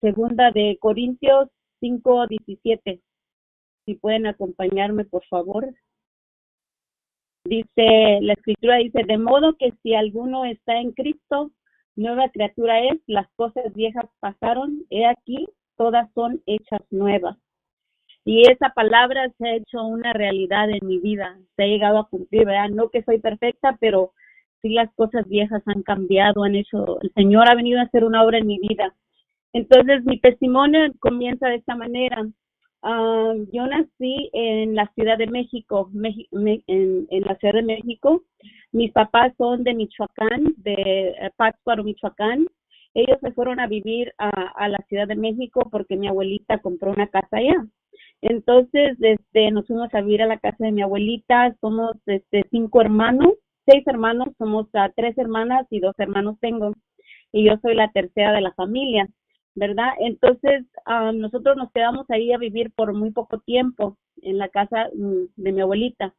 Segunda de Corintios 5:17. Si pueden acompañarme, por favor. Dice, la escritura dice, de modo que si alguno está en Cristo, nueva criatura es, las cosas viejas pasaron, he aquí, todas son hechas nuevas. Y esa palabra se ha hecho una realidad en mi vida, se ha llegado a cumplir, ¿verdad? No que soy perfecta, pero sí las cosas viejas han cambiado, el Señor ha venido a hacer una obra en mi vida. Entonces, mi testimonio comienza de esta manera. Yo nací en la Ciudad de México, en la Ciudad de México. Mis papás son de Michoacán, de Pátzcuaro, Michoacán. Ellos se fueron a vivir a la Ciudad de México porque mi abuelita compró una casa allá. Entonces, nos fuimos a vivir a la casa de mi abuelita. Somos 5 hermanos, 6 hermanos, somos 3 hermanas y 2 hermanos tengo. Y yo soy la tercera de la familia, ¿verdad? Entonces, nosotros nos quedamos ahí a vivir por muy poco tiempo en la casa de mi abuelita.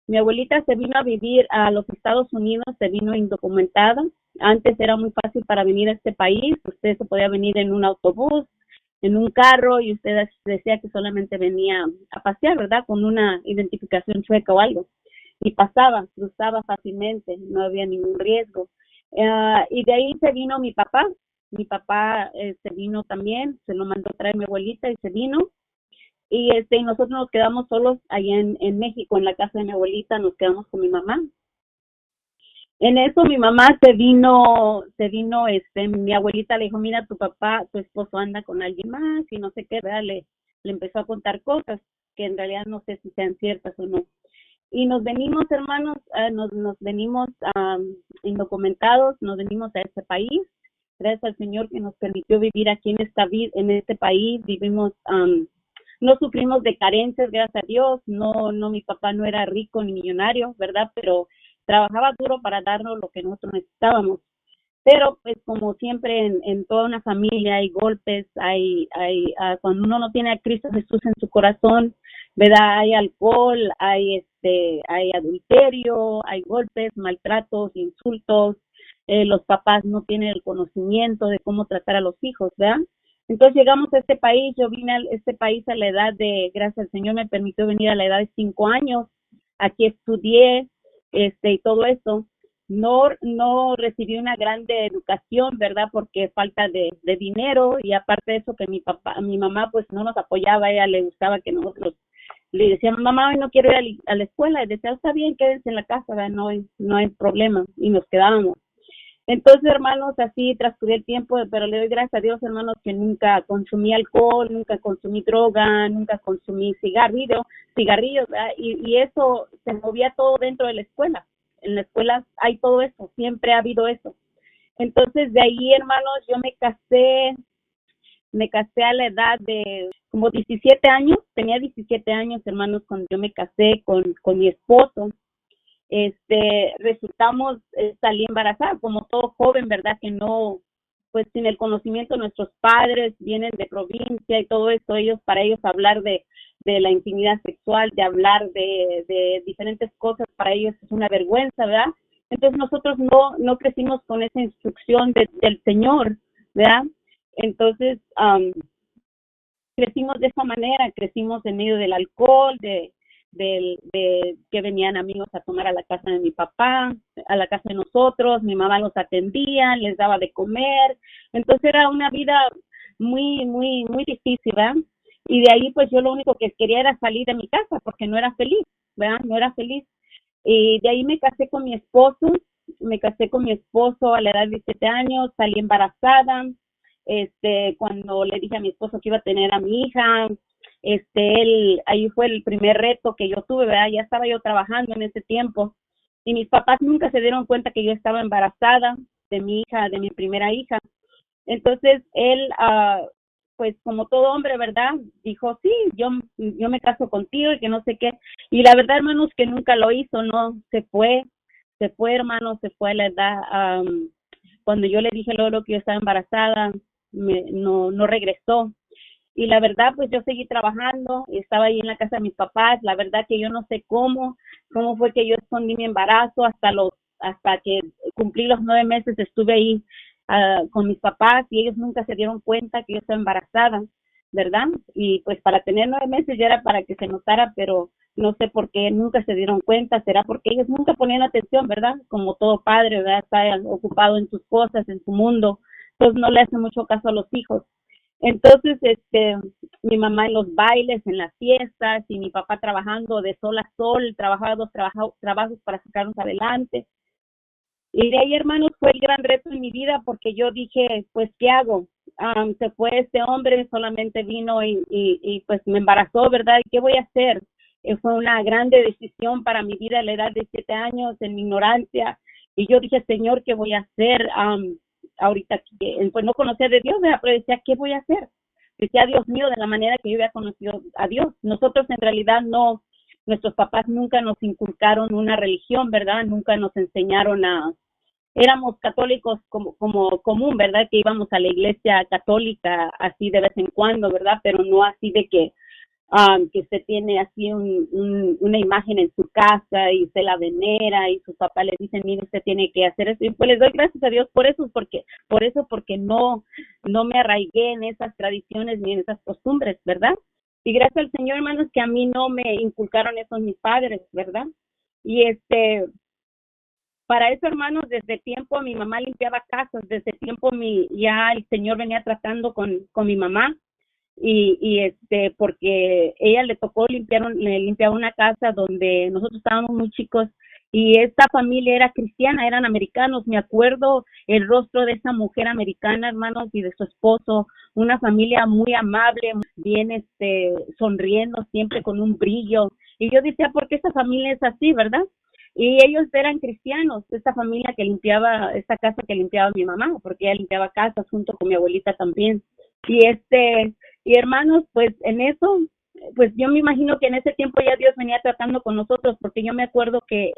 Mi abuelita se vino a vivir a los Estados Unidos, se vino indocumentada. Antes era muy fácil para venir a este país, usted se podía venir en un autobús, en un carro, y usted decía que solamente venía a pasear, ¿verdad? Con una identificación chueca o algo. Y cruzaba fácilmente, no había ningún riesgo. Y de ahí se vino mi papá. Mi papá se vino también, se lo mandó a traer mi abuelita y se vino. Y nosotros nos quedamos solos allá en México, en la casa de mi abuelita, nos quedamos con mi mamá. En eso mi mamá mi abuelita le dijo, mira, tu esposo anda con alguien más y no sé qué, ¿verdad? Le empezó a contar cosas que en realidad no sé si sean ciertas o no. Y nos venimos, hermanos, nos venimos indocumentados, nos venimos a este país. Gracias al Señor que nos permitió vivir aquí en este país. Vivimos, no sufrimos de carencias, gracias a Dios. No, mi papá no era rico ni millonario, ¿verdad? Pero trabajaba duro para darnos lo que nosotros necesitábamos. Pero pues como siempre en toda una familia hay golpes, cuando uno no tiene a Cristo Jesús en su corazón, ¿verdad? Hay alcohol, hay adulterio, hay golpes, maltratos, insultos. Los papás no tienen el conocimiento de cómo tratar a los hijos, ¿verdad? Entonces llegamos a este país. Yo vine a este país a la edad gracias al Señor me permitió venir a la edad de 5 años. Aquí estudié, y todo eso. No recibí una grande educación, ¿verdad? Porque falta de dinero, y aparte de eso que mi mamá pues no nos apoyaba. A ella le gustaba que nosotros le decíamos, mamá, hoy no quiero ir a la escuela, y decía, está bien, quédense en la casa, ¿verdad? No hay problema, y nos quedábamos. Entonces, hermanos, así transcurrió el tiempo, pero le doy gracias a Dios, hermanos, que nunca consumí alcohol, nunca consumí droga, nunca consumí cigarrillos, ¿verdad? Y eso se movía todo dentro de la escuela. En la escuela hay todo eso, siempre ha habido eso. Entonces, de ahí, hermanos, yo me casé a la edad de como 17 años, tenía 17 años, hermanos, cuando yo me casé con mi esposo. Resultamos, salí embarazada, como todo joven, ¿verdad? Que no, pues sin el conocimiento, nuestros padres vienen de provincia y todo eso, para ellos hablar de la intimidad sexual, de hablar de diferentes cosas, para ellos es una vergüenza, ¿verdad? Entonces nosotros no crecimos con esa instrucción del Señor, ¿verdad? Entonces, crecimos de esa manera, crecimos en medio del alcohol, de que venían amigos a tomar a la casa de mi papá, a la casa de nosotros, mi mamá los atendía, les daba de comer. Entonces era una vida muy, muy, muy difícil, ¿verdad? Y de ahí pues yo lo único que quería era salir de mi casa porque no era feliz, ¿verdad? No era feliz. Y de ahí me casé con mi esposo a la edad de 17 años, salí embarazada. Cuando le dije a mi esposo que iba a tener a mi hija, ahí fue el primer reto que yo tuve, ¿verdad? Ya estaba yo trabajando en ese tiempo, y mis papás nunca se dieron cuenta que yo estaba embarazada de mi hija, de mi primera hija. Entonces él, pues como todo hombre, ¿verdad? Dijo, sí, yo me caso contigo y que no sé qué. Y la verdad, hermanos, que nunca lo hizo, ¿no? Se fue, hermano, se fue a la edad. Cuando yo le dije luego que yo estaba embarazada, no regresó. Y la verdad, pues yo seguí trabajando y estaba ahí en la casa de mis papás. La verdad que yo no sé cómo fue que yo escondí mi embarazo hasta que cumplí los 9 meses, estuve ahí con mis papás y ellos nunca se dieron cuenta que yo estaba embarazada, ¿verdad? Y pues para tener 9 meses ya era para que se notara, pero no sé por qué nunca se dieron cuenta. Será porque ellos nunca ponían atención, ¿verdad? Como todo padre, ¿verdad? Está ocupado en sus cosas, en su mundo, entonces no le hace mucho caso a los hijos. Entonces, mi mamá en los bailes, en las fiestas, y mi papá trabajando de sol a sol, trabajaba trabajos para sacarnos adelante. Y de ahí, hermanos, fue el gran reto en mi vida porque yo dije, pues, ¿qué hago? Se fue este hombre, solamente vino y pues me embarazó, ¿verdad? ¿Y qué voy a hacer? Fue una grande decisión para mi vida a la edad de 7 años, en mi ignorancia. Y yo dije, Señor, ¿qué voy a hacer? Ahorita, pues no conocía de Dios, ¿verdad? Pero decía, ¿qué voy a hacer? Decía, Dios mío, de la manera que yo había conocido a Dios. Nosotros en realidad no, nuestros papás nunca nos inculcaron una religión, ¿verdad? Nunca nos enseñaron éramos católicos como común, ¿verdad? Que íbamos a la iglesia católica así de vez en cuando, ¿verdad? Pero no así de que usted tiene así una imagen en su casa y se la venera y sus papás le dicen, mire, usted tiene que hacer eso. Y pues les doy gracias a Dios porque no me arraigué en esas tradiciones ni en esas costumbres, ¿verdad? Y gracias al Señor, hermanos, que a mí no me inculcaron eso mis padres, ¿verdad? Y para eso, hermanos, desde tiempo mi mamá limpiaba casas, desde tiempo ya el Señor venía tratando con mi mamá y porque ella le tocó le limpiaba una casa donde nosotros estábamos muy chicos y esta familia era cristiana, eran americanos. Me acuerdo el rostro de esa mujer americana, hermanos, y de su esposo, una familia muy amable, bien sonriendo siempre con un brillo. Y yo decía, ¿por qué esta familia es así, verdad? Y ellos eran cristianos, esta familia que limpiaba, esta casa que limpiaba mi mamá, porque ella limpiaba casas junto con mi abuelita también. Y y hermanos, pues en eso, pues yo me imagino que en ese tiempo ya Dios venía tratando con nosotros, porque yo me acuerdo que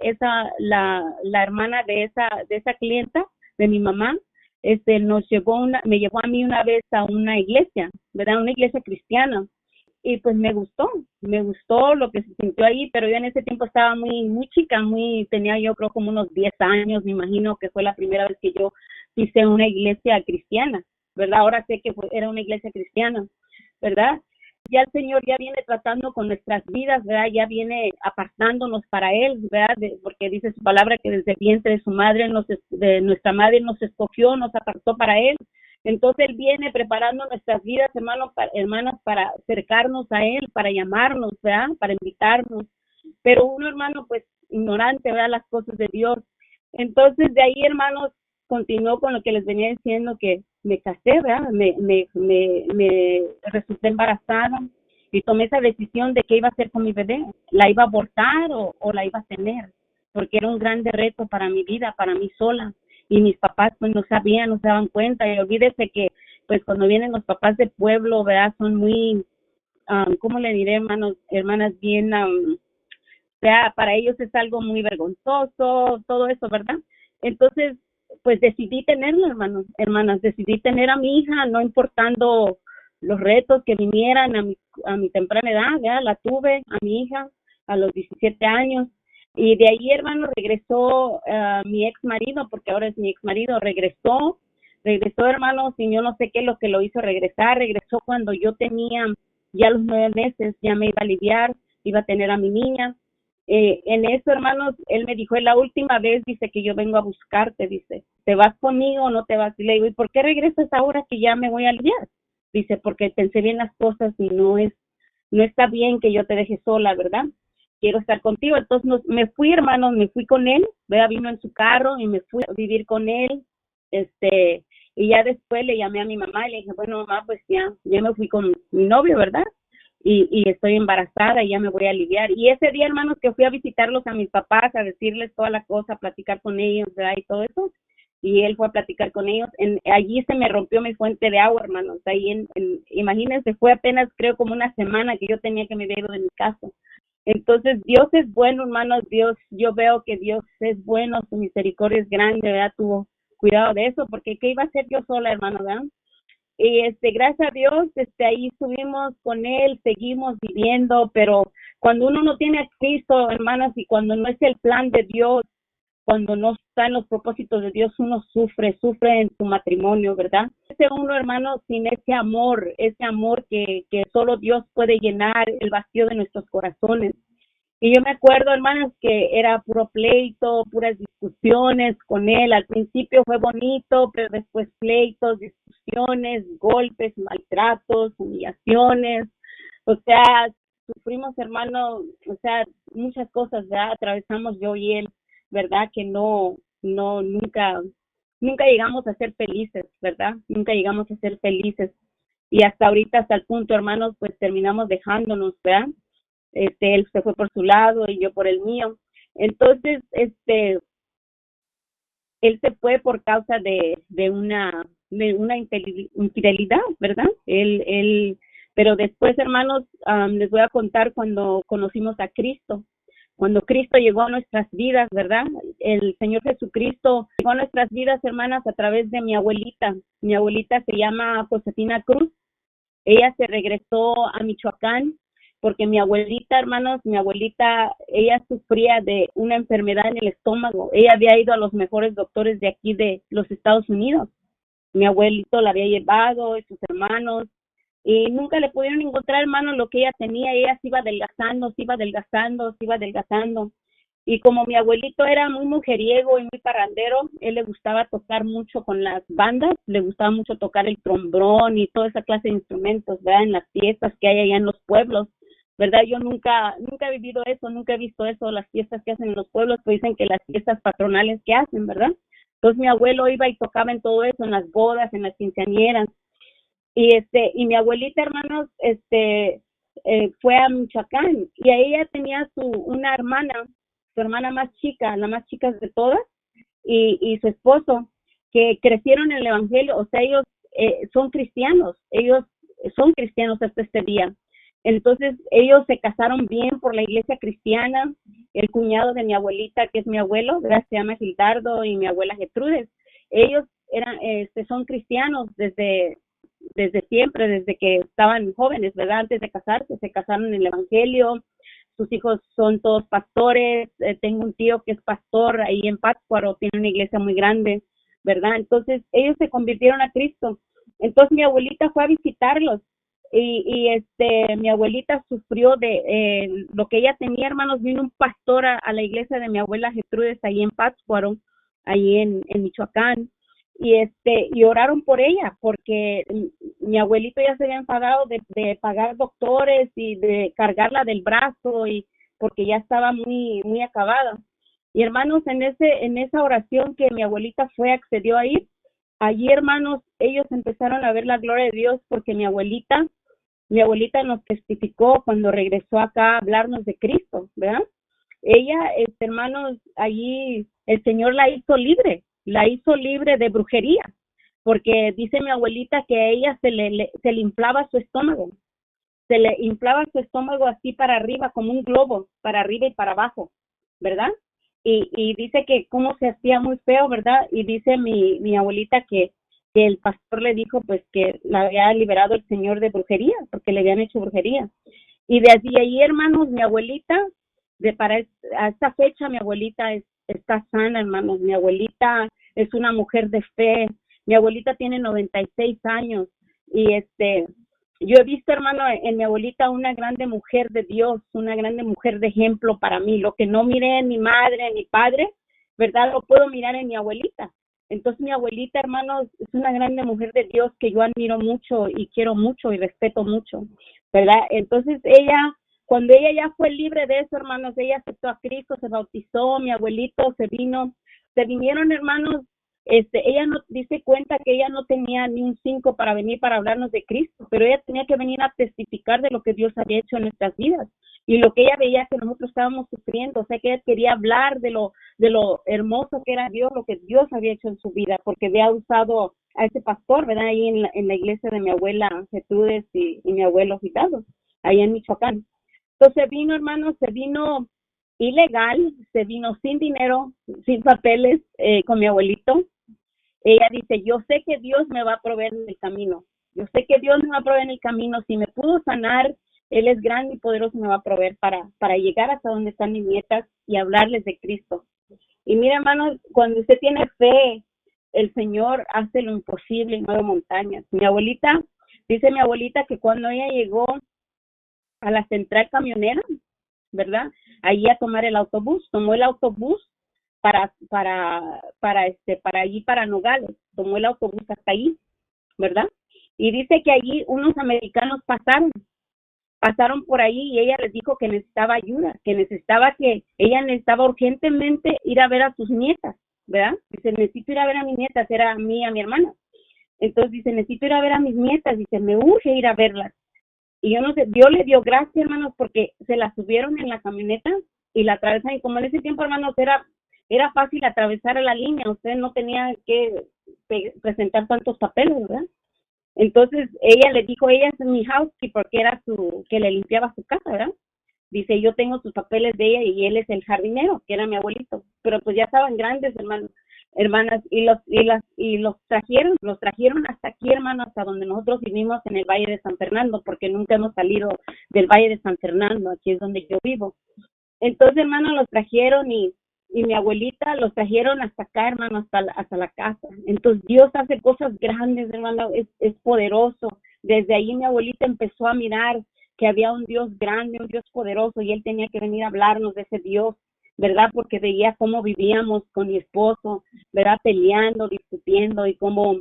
la hermana de esa clienta, de mi mamá, me llevó a mí una vez a una iglesia, ¿verdad? Una iglesia cristiana y pues me gustó lo que se sintió ahí, pero yo en ese tiempo estaba muy chica, tenía yo creo como unos 10 años, me imagino que fue la primera vez que yo pisé una iglesia cristiana, ¿verdad? Ahora sé que era una iglesia cristiana, ¿verdad? Ya el Señor ya viene tratando con nuestras vidas, ¿verdad? Ya viene apartándonos para Él, ¿verdad? Porque dice su palabra que desde el vientre de su madre, de nuestra madre nos escogió, nos apartó para Él. Entonces Él viene preparando nuestras vidas, hermanas, para acercarnos a Él, para llamarnos, ¿verdad? Para invitarnos. Pero uno, hermano, pues ignorante, ¿verdad? Las cosas de Dios. Entonces de ahí, hermanos, continuó con lo que les venía diciendo, que me casé, ¿verdad? Me resulté embarazada y tomé esa decisión de qué iba a hacer con mi bebé. ¿La iba a abortar o la iba a tener? Porque era un grande reto para mi vida, para mí sola. Y mis papás pues no sabían, no se daban cuenta. Y olvídese que pues cuando vienen los papás de pueblo, ¿verdad? Son muy, ¿cómo le diré, hermanas, bien, o sea, para ellos es algo muy vergonzoso, todo eso, ¿verdad? Entonces, pues decidí tenerlo, hermanas, decidí tener a mi hija, no importando los retos que vinieran a mi temprana edad, ¿ya? La tuve a mi hija a los 17 años. Y de ahí, hermano, regresó mi ex marido, porque ahora es mi ex marido, regresó, hermanos, y yo no sé qué es lo que lo hizo regresó cuando yo tenía ya los 9 meses, ya me iba a aliviar, iba a tener a mi niña. En eso, hermanos, él me dijo, es la última vez, dice, que yo vengo a buscarte, dice, ¿te vas conmigo o no te vas? Y le digo, ¿y por qué regresas ahora que ya me voy a aliviar? Dice, porque pensé bien las cosas y no está bien que yo te deje sola, ¿verdad? Quiero estar contigo. Entonces me fui, hermanos, me fui con él, ¿verdad? Vino en su carro y me fui a vivir con él, y ya después le llamé a mi mamá y le dije, bueno, mamá, pues ya me fui con mi novio, ¿verdad? Y estoy embarazada y ya me voy a aliviar. Y ese día, hermanos, que fui a visitarlos a mis papás, a decirles toda la cosa, a platicar con ellos, ¿verdad? Y todo eso, y él fue a platicar con ellos. Allí se me rompió mi fuente de agua, hermanos. Ahí, imagínense, fue apenas, creo, como una semana que yo tenía que me haber ido de mi casa. Entonces, Dios es bueno, hermanos, yo veo que Dios es bueno, su misericordia es grande, ¿verdad? Tuvo cuidado de eso, porque ¿qué iba a hacer yo sola, hermano, verdad? Y gracias a Dios, ahí estuvimos con él, seguimos viviendo, pero cuando uno no tiene a Cristo, hermanas, y cuando no es el plan de Dios, cuando no está en los propósitos de Dios, uno sufre en su matrimonio, ¿verdad? Ese uno, hermano, sin ese amor que solo Dios puede llenar el vacío de nuestros corazones. Y yo me acuerdo, hermanas, que era puro pleito, puras discusiones con él. Al principio fue bonito, pero después pleitos, discusiones, golpes, maltratos, humillaciones. O sea, sufrimos, hermano, o sea, muchas cosas, ¿verdad? Atravesamos yo y él, ¿verdad? Que nunca llegamos a ser felices, ¿verdad? Nunca llegamos a ser felices. Y hasta ahorita, hasta el punto, hermanos, pues terminamos dejándonos, ¿verdad? Él se fue por su lado y yo por el mío. Entonces, él se fue por causa de una infidelidad, ¿verdad? Pero después, hermanos, les voy a contar cuando conocimos a Cristo. Cuando Cristo llegó a nuestras vidas, ¿verdad? El Señor Jesucristo llegó a nuestras vidas, hermanas, a través de mi abuelita. Mi abuelita se llama Josefina Cruz. Ella se regresó a Michoacán porque mi abuelita, hermanos, ella sufría de una enfermedad en el estómago. Ella había ido a los mejores doctores de aquí de los Estados Unidos. Mi abuelito la había llevado y sus hermanos, y nunca le pudieron encontrar, hermano, lo que ella tenía. Ella se iba adelgazando. Y como mi abuelito era muy mujeriego y muy parrandero, él le gustaba tocar mucho con las bandas, le gustaba mucho tocar el trombón y toda esa clase de instrumentos, ¿verdad? En las fiestas que hay allá en los pueblos, ¿verdad? Yo nunca he vivido eso, nunca he visto eso, las fiestas que hacen en los pueblos, pues dicen que las fiestas patronales que hacen, ¿verdad? Entonces mi abuelo iba y tocaba en todo eso, en las bodas, en las quinceañeras. Y mi abuelita, hermanos, fue a Michoacán, y ahí ella tenía una hermana, su hermana más chica, la más chica de todas, y su esposo, que crecieron en el evangelio. O sea, ellos son cristianos hasta este día. Entonces ellos se casaron bien por la iglesia cristiana. El cuñado de mi abuelita, que es mi abuelo, ¿verdad? Se llama Gildardo, y mi abuela Gertrudes. Ellos son cristianos desde siempre, desde que estaban jóvenes, ¿verdad? Antes de casarse, se casaron en el evangelio. Sus hijos son todos pastores. Tengo un tío que es pastor ahí en Pátzcuaro, tiene una iglesia muy grande, ¿verdad? Entonces ellos se convirtieron a Cristo. Entonces mi abuelita fue a visitarlos, y mi abuelita sufrió de lo que ella tenía, hermanos. Vino un pastor a la iglesia de mi abuela Gertrudes ahí en Pátzcuaro, ahí en Michoacán, y oraron por ella, porque mi abuelito ya se había enfadado de pagar doctores y de cargarla del brazo, y porque ya estaba muy muy acabada. Y hermanos, en esa oración que mi abuelita accedió a ir allí, hermanos, ellos empezaron a ver la gloria de Dios, porque mi abuelita nos testificó cuando regresó acá a hablarnos de Cristo, ¿verdad? Ella, hermanos, allí el Señor la hizo libre de brujería, porque dice mi abuelita que a ella se le inflaba su estómago, se le inflaba su estómago así para arriba, como un globo, para arriba y para abajo, ¿verdad? Y dice que cómo se hacía muy feo, ¿verdad? Y dice mi abuelita que el pastor le dijo pues que la había liberado el Señor de brujería, porque le habían hecho brujería. Y desde ahí, hermanos, mi abuelita, a esta fecha, mi abuelita está sana, hermanos. Mi abuelita es una mujer de fe. Mi abuelita tiene 96 años, y yo he visto, hermano, en mi abuelita una grande mujer de Dios, una grande mujer de ejemplo para mí. Lo que no miré en mi madre, en mi padre, ¿verdad? Lo puedo mirar en mi abuelita. Entonces mi abuelita, hermanos, es una grande mujer de Dios que yo admiro mucho y quiero mucho y respeto mucho, ¿verdad? Entonces cuando ella ya fue libre de eso, hermanos, ella aceptó a Cristo, se bautizó, mi abuelito se vinieron, hermanos. Ella no dice cuenta que ella no tenía ni un 5 para venir para hablarnos de Cristo, pero ella tenía que venir a testificar de lo que Dios había hecho en nuestras vidas, y lo que ella veía que nosotros estábamos sufriendo. O sea, que ella quería hablar de lo hermoso que era Dios, lo que Dios había hecho en su vida, porque había usado a ese pastor, ¿verdad? Ahí en la iglesia de mi abuela Gertrudes y mi abuelo Gitano, ahí en Michoacán. Entonces vino, hermano, se vino ilegal, se vino sin dinero, sin papeles, con mi abuelito. Ella dice, yo sé que Dios me va a proveer en el camino. Yo sé que Dios me va a proveer en el camino. Si me pudo sanar, Él es grande y poderoso, me va a proveer para llegar hasta donde están mis nietas y hablarles de Cristo. Y mira, hermanos, cuando usted tiene fe, el Señor hace lo imposible y mueve montañas. Dice mi abuelita que cuando ella llegó a la central camionera, ¿verdad? Allí a tomar el autobús, tomó el autobús para allí, para Nogales, tomó el autobús hasta allí, ¿verdad? Y dice que allí unos americanos pasaron por ahí y ella les dijo que necesitaba ayuda, que ella necesitaba urgentemente ir a ver a sus nietas, ¿verdad? Dice, necesito ir a ver a mis nietas, era a mí y a mi hermana. Entonces dice, necesito ir a ver a mis nietas, dice, me urge ir a verlas. Y yo no sé, Dios le dio gracias, hermanos, porque se la subieron en la camioneta y la atravesaron. Y como en ese tiempo, hermanos, era fácil atravesar a la línea, usted no tenía que presentar tantos papeles, ¿verdad? Entonces ella le dijo, ella es mi housekeeper, que le limpiaba su casa, ¿verdad? Dice, yo tengo sus papeles de ella y él es el jardinero, que era mi abuelito. Pero pues ya estaban grandes, hermanas, y los trajeron hasta aquí, hermanos, hasta donde nosotros vivimos en el Valle de San Fernando, porque nunca hemos salido del Valle de San Fernando, aquí es donde yo vivo. Entonces, hermanos, los trajeron y mi abuelita los trajeron hasta acá, hermano, hasta la casa. Entonces, Dios hace cosas grandes, hermano, es poderoso. Desde ahí mi abuelita empezó a mirar que había un Dios grande, un Dios poderoso, y él tenía que venir a hablarnos de ese Dios, ¿verdad? Porque veía cómo vivíamos con mi esposo, ¿verdad? Peleando, discutiendo, y cómo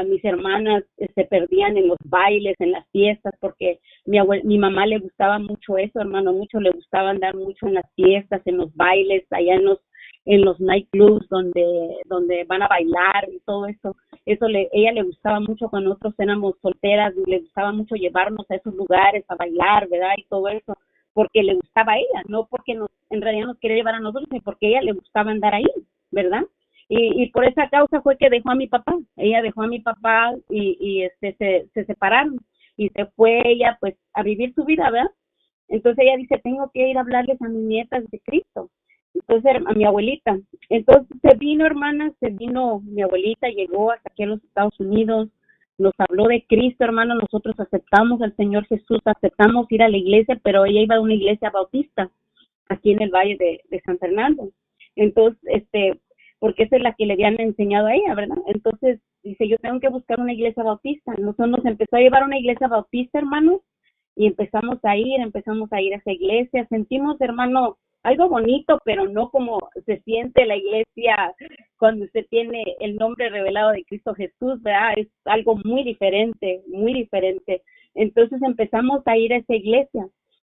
mis hermanas se perdían en los bailes, en las fiestas, porque mi mamá le gustaba mucho eso, hermano, mucho le gustaba andar mucho en las fiestas, en los bailes, allá en los nightclubs donde van a bailar y todo eso. Ella le gustaba mucho cuando nosotros éramos solteras, le gustaba mucho llevarnos a esos lugares a bailar, ¿verdad? Y todo eso, porque le gustaba a ella, no porque en realidad nos quería llevar a nosotros, sino porque a ella le gustaba andar ahí, ¿verdad? Y por esa causa fue que dejó a mi papá. Ella dejó a mi papá y se separaron y se fue ella pues a vivir su vida, ¿verdad? Entonces ella dice, tengo que ir a hablarles a mis nietas de Cristo. Entonces a mi abuelita. Entonces se vino mi abuelita, llegó hasta aquí a los Estados Unidos, nos habló de Cristo, hermano, nosotros aceptamos al Señor Jesús, aceptamos ir a la iglesia, pero ella iba a una iglesia bautista aquí en el Valle de San Fernando. Entonces, porque esa es la que le habían enseñado a ella, ¿verdad? Entonces, dice, yo tengo que buscar una iglesia bautista. Nosotros nos empezó a llevar a una iglesia bautista, hermanos, y empezamos a ir a esa iglesia. Sentimos, hermano, algo bonito, pero no como se siente la iglesia cuando usted tiene el nombre revelado de Cristo Jesús, ¿verdad? Es algo muy diferente, muy diferente. Entonces empezamos a ir a esa iglesia,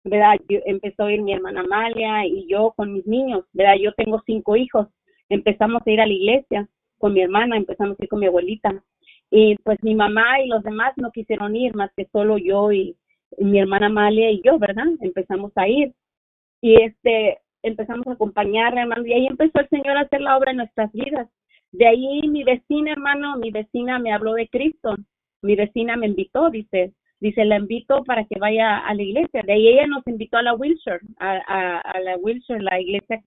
¿verdad? Empezó a ir mi hermana Amalia y yo con mis niños, ¿verdad? Yo tengo 5 hijos. Empezamos a ir a la iglesia con mi hermana, empezamos a ir con mi abuelita. Y pues mi mamá y los demás no quisieron ir, más que solo yo y mi hermana Amalia y yo, ¿verdad? Empezamos a ir. Y empezamos a acompañar, hermano, y ahí empezó el Señor a hacer la obra en nuestras vidas. De ahí mi vecina, hermano, mi vecina me habló de Cristo. Mi vecina me invitó, dice, la invito para que vaya a la iglesia. De ahí ella nos invitó a la Wilshire, a la Wilshire, la iglesia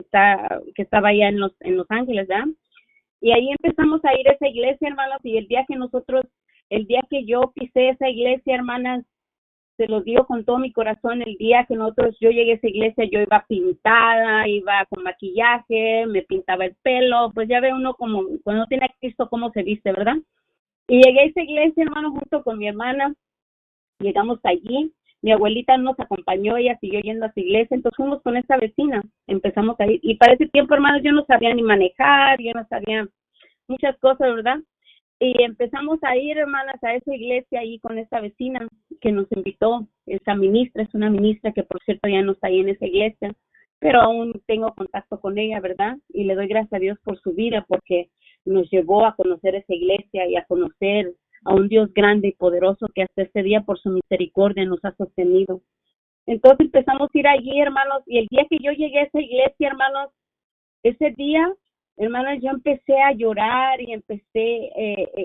que estaba allá en Los Ángeles, ¿verdad? Y ahí empezamos a ir a esa iglesia, hermanos, y el día que yo pisé esa iglesia, hermanas, se los digo con todo mi corazón, el día que yo llegué a esa iglesia, yo iba pintada, iba con maquillaje, me pintaba el pelo, pues ya ve uno como, cuando tiene a Cristo, cómo se viste, ¿verdad? Y llegué a esa iglesia, hermano, junto con mi hermana, llegamos allí, mi abuelita nos acompañó, ella siguió yendo a su iglesia, entonces fuimos con esa vecina, empezamos a ir, y para ese tiempo, hermanos, yo no sabía ni manejar, yo no sabía muchas cosas, ¿verdad? Y empezamos a ir, hermanas, a esa iglesia ahí con esta vecina que nos invitó. Esa ministra, es una ministra que por cierto ya no está ahí en esa iglesia, pero aún tengo contacto con ella, ¿verdad? Y le doy gracias a Dios por su vida, porque nos llevó a conocer esa iglesia y a conocer a un Dios grande y poderoso que hasta este día por su misericordia nos ha sostenido. Entonces empezamos a ir allí, hermanos, y el día que yo llegué a esa iglesia, hermanos, ese día, hermanas, yo empecé a llorar y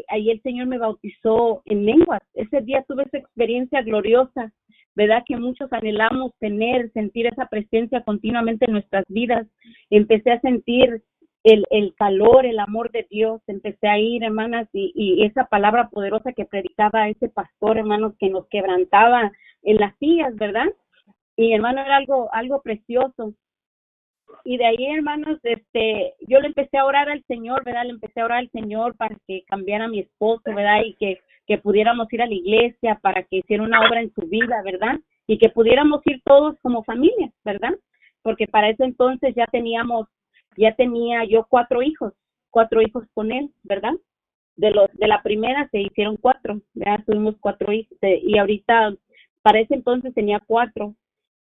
ahí el Señor me bautizó en lenguas. Ese día tuve esa experiencia gloriosa, ¿verdad? Que muchos anhelamos sentir esa presencia continuamente en nuestras vidas. Empecé a sentir el calor, el amor de Dios. Empecé a ir, hermanas, y esa palabra poderosa que predicaba ese pastor, hermanos, que nos quebrantaba en las sillas, ¿verdad? Y hermano, era algo precioso. Y de ahí, hermanos, yo le empecé a orar al Señor, ¿verdad? Le empecé a orar al Señor para que cambiara a mi esposo, ¿verdad? Y que pudiéramos ir a la iglesia para que hiciera una obra en su vida, ¿verdad? Y que pudiéramos ir todos como familia, ¿verdad? Porque para ese entonces ya tenía yo cuatro hijos con él, ¿verdad? De la primera se hicieron cuatro, ¿verdad? Tuvimos cuatro hijos, y ahorita, para ese entonces tenía cuatro.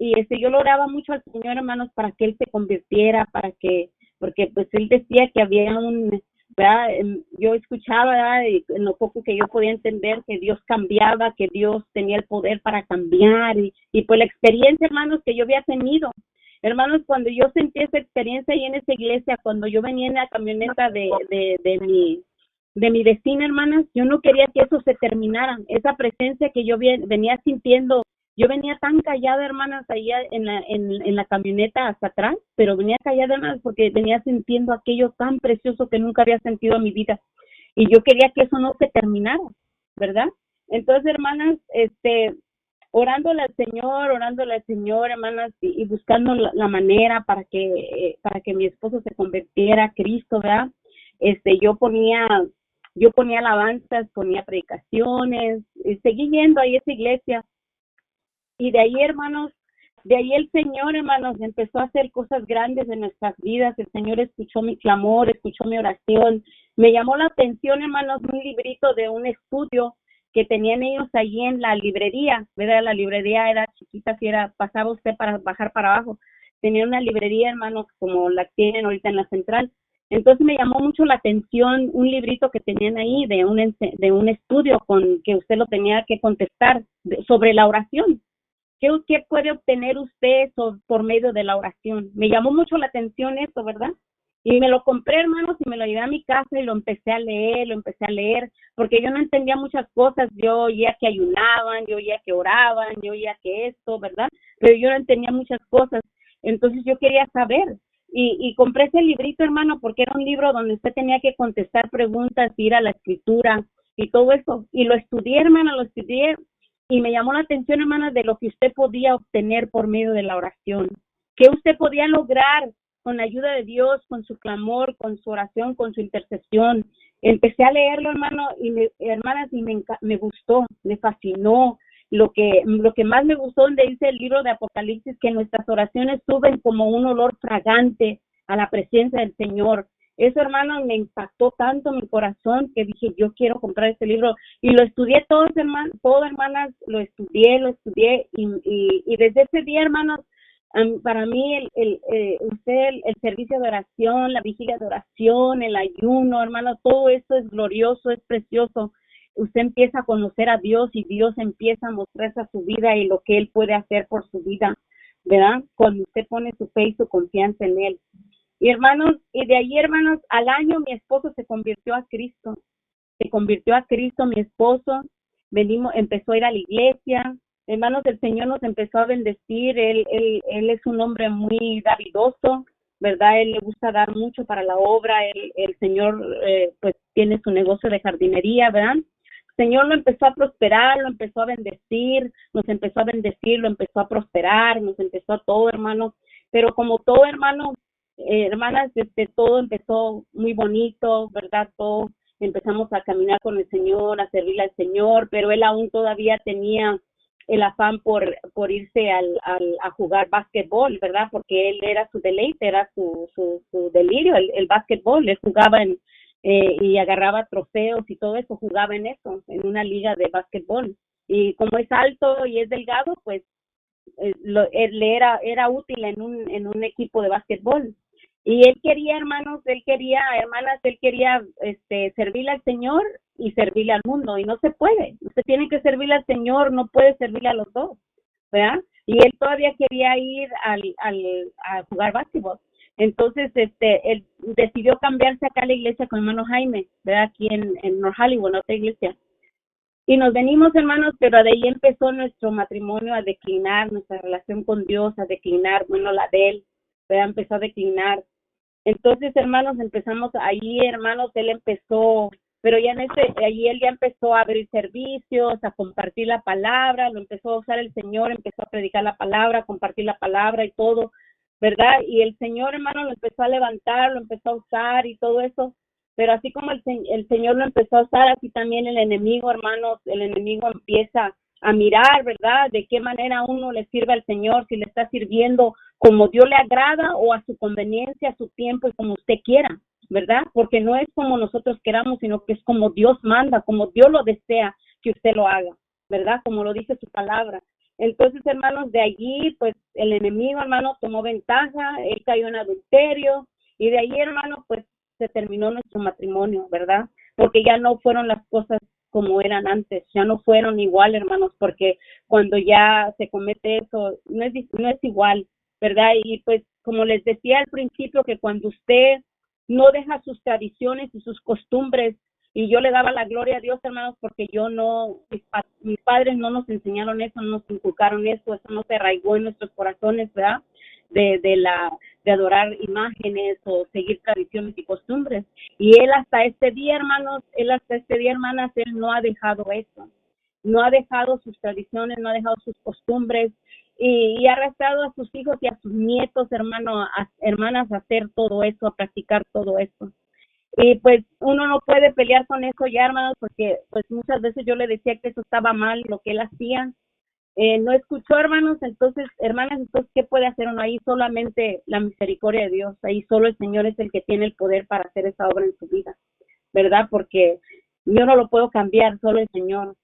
Y yo lo oraba mucho al Señor, hermanos, para que él se convirtiera, porque pues él decía que había ¿verdad? Yo escuchaba, ¿verdad? Y en lo poco que yo podía entender, que Dios cambiaba, que Dios tenía el poder para cambiar, y pues la experiencia, hermanos, que yo había tenido. Hermanos, cuando yo sentí esa experiencia ahí en esa iglesia, cuando yo venía en la camioneta de mi vecina, hermanas, yo no quería que eso se terminara, esa presencia que yo venía sintiendo. Yo venía tan callada, hermanas, allá en la camioneta hasta atrás, pero venía callada, hermanas, porque venía sintiendo aquello tan precioso que nunca había sentido en mi vida. Y yo quería que eso no se terminara, ¿verdad? Entonces, hermanas, orándole al Señor, hermanas, y buscando la manera para que mi esposo se convirtiera a Cristo, ¿verdad? Yo ponía alabanzas, ponía predicaciones, y seguí yendo ahí a esa iglesia. Y de ahí, hermanos, de ahí el Señor, hermanos, empezó a hacer cosas grandes en nuestras vidas. El Señor escuchó mi clamor, escuchó mi oración. Me llamó la atención, hermanos, un librito de un estudio que tenían ellos allí en la librería, ¿verdad? La librería era chiquita, si era, pasaba usted para bajar para abajo. Tenía una librería, hermanos, como la tienen ahorita en la central. Entonces me llamó mucho la atención un librito que tenían ahí de un estudio con que usted lo tenía que contestar sobre la oración. ¿Qué puede obtener usted por medio de la oración? Me llamó mucho la atención eso, ¿verdad? Y me lo compré, hermanos, y me lo llevé a mi casa y lo empecé a leer, porque yo no entendía muchas cosas. Yo oía que ayunaban, yo oía que oraban, yo oía que esto, ¿verdad? Pero yo no entendía muchas cosas. Entonces yo quería saber. Y compré ese librito, hermano, porque era un libro donde usted tenía que contestar preguntas, ir a la escritura y todo eso. Y lo estudié, hermano, lo estudié, y me llamó la atención, hermana, de lo que usted podía obtener por medio de la oración, que usted podía lograr con la ayuda de Dios, con su clamor, con su oración, con su intercesión. Empecé a leerlo, hermano, hermanas, y me gustó, me fascinó. Lo que más me gustó, donde dice el libro de Apocalipsis, que nuestras oraciones suben como un olor fragante a la presencia del Señor. Eso, hermano, me impactó tanto mi corazón que dije, yo quiero comprar este libro. Y lo estudié todo, hermanas, lo estudié, y desde ese día, hermanos, para mí el servicio de oración, la vigilia de oración, el ayuno, hermano, todo esto es glorioso, es precioso. Usted empieza a conocer a Dios, y Dios empieza a mostrarse a su vida y lo que Él puede hacer por su vida, ¿verdad? Cuando usted pone su fe y su confianza en Él. Y hermanos, y de ahí, hermanos, al año mi esposo se convirtió a Cristo. Se convirtió a Cristo mi esposo. Empezó a ir a la iglesia. Hermanos, el Señor nos empezó a bendecir. Él es un hombre muy davidoso, ¿verdad? Él le gusta dar mucho para la obra. El Señor, pues, tiene su negocio de jardinería, ¿verdad? El Señor lo empezó a prosperar, lo empezó a bendecir, lo empezó a prosperar, nos empezó a todo, hermano. Pero como todo, hermano, hermanas, todo empezó muy bonito, ¿verdad? Todo empezamos a caminar con el Señor, a servirle al Señor, pero él aún todavía tenía el afán por irse a jugar básquetbol, ¿verdad? Porque él era su deleite, era su delirio, el básquetbol. Él jugaba y agarraba trofeos y todo eso, jugaba en eso, en una liga de básquetbol. Y como es alto y es delgado, pues le era útil en un equipo de básquetbol. Y él quería, hermanos, hermanas, él quería servirle al Señor y servirle al mundo, y no se puede. Usted tiene que servirle al Señor, no puede servirle a los dos, ¿verdad? Y él todavía quería ir a jugar básquetbol. Entonces, él decidió cambiarse acá a la iglesia con hermano Jaime, ¿verdad? Aquí en North Hollywood, otra iglesia. Y nos venimos, hermanos, pero de ahí empezó nuestro matrimonio a declinar, nuestra relación con Dios a declinar, bueno, la de él, ¿verdad? Empezó a declinar. Entonces, hermanos, empezamos ahí, hermanos, él empezó, pero ya allí él ya empezó a abrir servicios, a compartir la palabra, lo empezó a usar el Señor, empezó a predicar la palabra, a compartir la palabra y todo. ¿verdad? Y el Señor, hermano, lo empezó a levantar, lo empezó a usar y todo eso. Pero así como el Señor lo empezó a usar, así también el enemigo, hermanos, el enemigo empieza a mirar, ¿verdad? De qué manera uno le sirve al Señor, si le está sirviendo como Dios le agrada o a su conveniencia, a su tiempo y como usted quiera, ¿verdad? Porque no es como nosotros queramos, sino que es como Dios manda, como Dios lo desea que usted lo haga, ¿verdad? Como lo dice su palabra. Entonces, hermanos, de allí, pues el enemigo, hermano, tomó ventaja, él cayó en adulterio y de ahí, hermano, pues se terminó nuestro matrimonio, ¿verdad? Porque ya no fueron las cosas como eran antes, ya no fueron igual, hermanos, porque cuando ya se comete eso, no es igual, ¿verdad? Y pues, como les decía al principio, que cuando usted no deja sus tradiciones y sus costumbres, y yo le daba la gloria a Dios, hermanos, porque yo no, mis padres no nos enseñaron eso, no nos inculcaron eso no se arraigó en nuestros corazones, ¿verdad? De adorar imágenes o seguir tradiciones y costumbres. Y él hasta este día, hermanos, hermanas, él no ha dejado eso. No ha dejado sus tradiciones, no ha dejado sus costumbres y ha arrastrado a sus hijos y a sus nietos, hermanas, a hacer todo eso, a practicar todo eso. Y pues uno no puede pelear con eso ya, hermanos, porque pues muchas veces yo le decía que eso estaba mal, lo que él hacía, no escuchó, hermanos, entonces, hermanas, entonces, ¿qué puede hacer uno ahí? Solamente la misericordia de Dios, ahí solo el Señor es el que tiene el poder para hacer esa obra en su vida, ¿verdad? Porque yo no lo puedo cambiar, solo el Señor.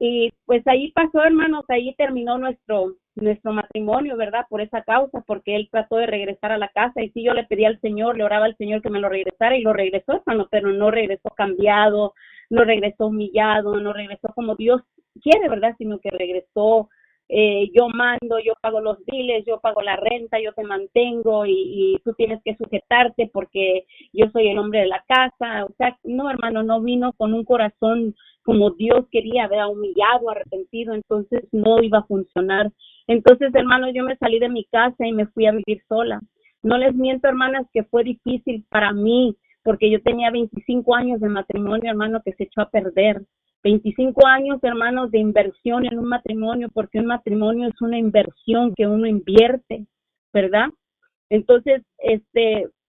Y pues ahí pasó, hermanos, ahí terminó nuestro matrimonio, ¿verdad? Por esa causa, porque él trató de regresar a la casa y sí, yo le pedí al Señor, le oraba al Señor que me lo regresara y lo regresó, hermano, pero no regresó cambiado, no regresó humillado, no regresó como Dios quiere, ¿verdad? Sino que regresó, yo mando, yo pago los biles, yo pago la renta, yo te mantengo y tú tienes que sujetarte porque yo soy el hombre de la casa. O sea, no, hermano, no vino con un corazón como Dios quería, vea, humillado, arrepentido, entonces no iba a funcionar. Entonces, hermanos, yo me salí de mi casa y me fui a vivir sola. No les miento, hermanas, que fue difícil para mí, porque yo tenía 25 años de matrimonio, hermano, que se echó a perder. 25 años, hermanos, de inversión en un matrimonio, porque un matrimonio es una inversión que uno invierte, ¿verdad? Entonces,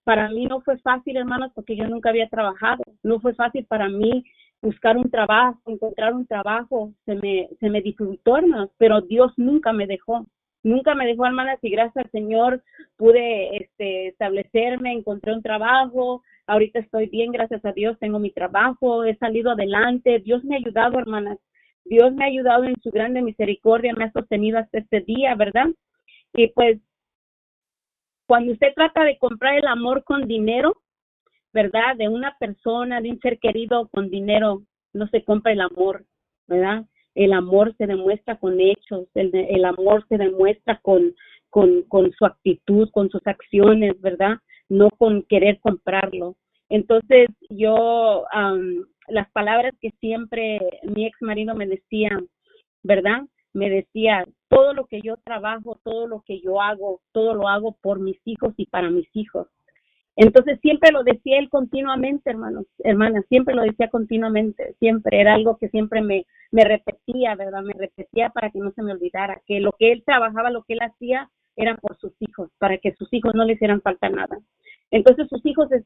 para mí no fue fácil, hermanos, porque yo nunca había trabajado. No fue fácil para mí buscar un trabajo, encontrar un trabajo. Se me dificultó, hermanos, pero Dios nunca me dejó. Nunca me dejó, hermanas, y gracias al Señor pude establecerme, encontré un trabajo. Ahorita estoy bien, gracias a Dios, tengo mi trabajo, he salido adelante. Dios me ha ayudado, hermanas. Dios me ha ayudado en su grande misericordia, me ha sostenido hasta este día, ¿verdad? Y pues cuando usted trata de comprar el amor con dinero, ¿verdad? De una persona, de un ser querido con dinero, no se compra el amor, ¿verdad? El amor se demuestra con hechos, el amor se demuestra con su actitud, con sus acciones, ¿verdad? No con querer comprarlo. Entonces, las palabras que siempre mi ex marido me decía, ¿verdad? Me decía, todo lo que yo trabajo, todo lo que yo hago, todo lo hago por mis hijos y para mis hijos. Entonces siempre lo decía él continuamente, hermanos, hermanas, siempre lo decía continuamente, siempre era algo que siempre me repetía, ¿verdad? Me repetía para que no se me olvidara, que lo que él trabajaba, lo que él hacía, era por sus hijos, para que sus hijos no le hicieran falta nada. Entonces